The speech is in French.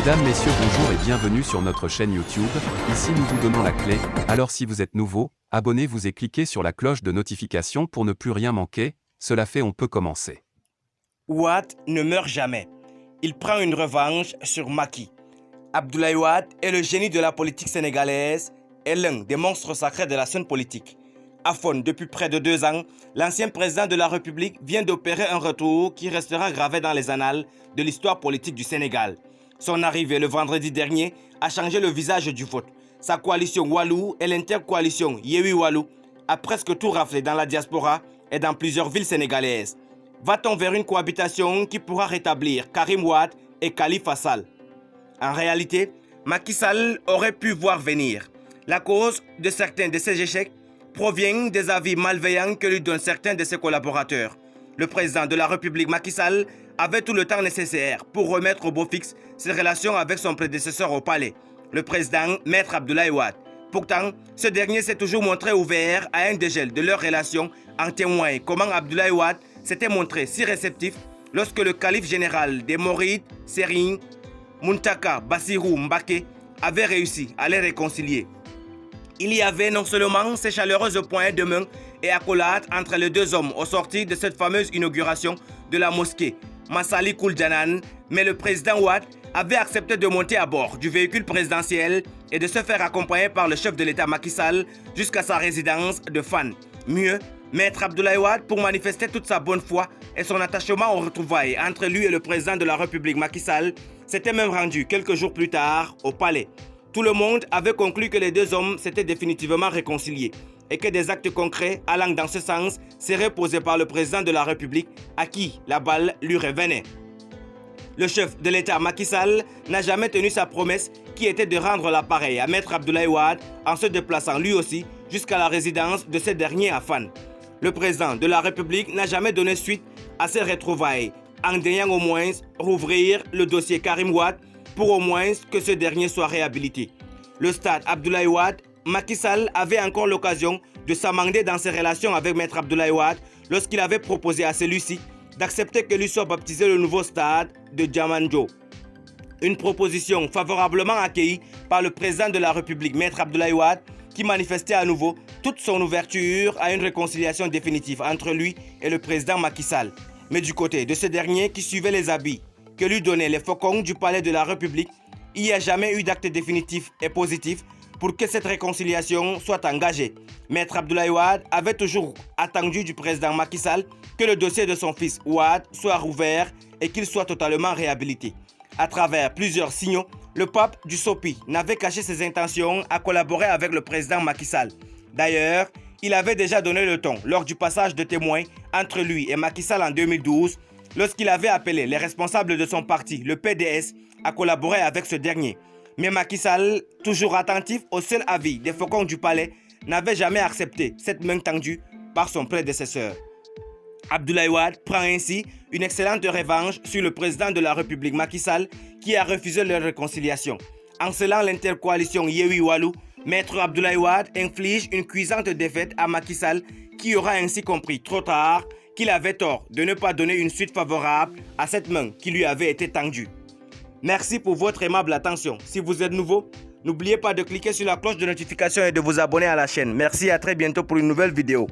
Mesdames, Messieurs, bonjour et bienvenue sur notre chaîne YouTube. Ici nous vous donnons la clé, alors si vous êtes nouveau, abonnez-vous et cliquez sur la cloche de notification pour ne plus rien manquer. Cela fait, on peut commencer. Wade ne meurt jamais. Il prend une revanche sur Macky. Abdoulaye Wade est le génie de la politique sénégalaise et l'un des monstres sacrés de la scène politique. À Fon, depuis près de 2 ans, l'ancien président de la République vient d'opérer un retour qui restera gravé dans les annales de l'histoire politique du Sénégal. Son arrivée le vendredi dernier a changé le visage du vote. Sa coalition Wallu et l'intercoalition Yewwi Wallu a presque tout raflé dans la diaspora et dans plusieurs villes sénégalaises. Va-t-on vers une cohabitation qui pourra rétablir Karim Wade et Khalifa Sall? En réalité, Macky Sall aurait pu voir venir. La cause de certains de ces échecs provient des avis malveillants que lui donnent certains de ses collaborateurs. Le président de la République, Macky Sall, avait tout le temps nécessaire pour remettre au beau fixe ses relations avec son prédécesseur au palais, le président Maître Abdoulaye Wade. Pourtant, ce dernier s'est toujours montré ouvert à un dégel de leurs relations, en témoigne comment Abdoulaye Wade s'était montré si réceptif lorsque le calife général des Mourides, Serigne Muntaka Bassirou Mbaké, avait réussi à les réconcilier. Il y avait non seulement ces chaleureuses poignées de main et accolades entre les deux hommes au sortir de cette fameuse inauguration de la mosquée Massalikul Janan, mais le président Wade avait accepté de monter à bord du véhicule présidentiel et de se faire accompagner par le chef de l'État Macky Sall jusqu'à sa résidence de Fann. Mieux, Maître Abdoulaye Wade, pour manifester toute sa bonne foi et son attachement aux retrouvailles entre lui et le président de la République Macky Sall, s'était même rendu quelques jours plus tard au palais. Tout le monde avait conclu que les deux hommes s'étaient définitivement réconciliés et que des actes concrets allant dans ce sens seraient posés par le président de la République à qui la balle lui revenait. Le chef de l'État Macky Sall n'a jamais tenu sa promesse qui était de rendre l'appareil à Maître Abdoulaye Wade en se déplaçant lui aussi jusqu'à la résidence de ce dernier à Fann. Le président de la République n'a jamais donné suite à ces retrouvailles en daignant au moins rouvrir le dossier Karim Wade pour au moins que ce dernier soit réhabilité. Le stade Abdoulaye Wade, Macky Sall avait encore l'occasion de s'amender dans ses relations avec Maître Abdoulaye Wade lorsqu'il avait proposé à celui-ci d'accepter que lui soit baptisé le nouveau stade de Diamandjo. Une proposition favorablement accueillie par le président de la République, Maître Abdoulaye Wade, qui manifestait à nouveau toute son ouverture à une réconciliation définitive entre lui et le président Macky Sall. Mais du côté de ce dernier qui suivait les habits que lui donnaient les faucons du palais de la République, il n'y a jamais eu d'acte définitif et positif pour que cette réconciliation soit engagée. Maître Abdoulaye Wade avait toujours attendu du président Macky Sall que le dossier de son fils Wade soit rouvert et qu'il soit totalement réhabilité. À travers plusieurs signaux, le pape du Sopi n'avait caché ses intentions à collaborer avec le président Macky Sall. D'ailleurs, il avait déjà donné le ton lors du passage de témoins entre lui et Macky Sall en 2012, lorsqu'il avait appelé les responsables de son parti, le PDS, à collaborer avec ce dernier. Mais Macky Sall, toujours attentif au seul avis des faucons du palais, n'avait jamais accepté cette main tendue par son prédécesseur. Abdoulaye Wade prend ainsi une excellente revanche sur le président de la République Macky Sall qui a refusé leur réconciliation. En scellant l'intercoalition Yewwi Wallu, Maître Abdoulaye Wade inflige une cuisante défaite à Macky Sall qui aura ainsi compris trop tard qu'il avait tort de ne pas donner une suite favorable à cette main qui lui avait été tendue. Merci pour votre aimable attention. Si vous êtes nouveau, n'oubliez pas de cliquer sur la cloche de notification et de vous abonner à la chaîne. Merci et à très bientôt pour une nouvelle vidéo.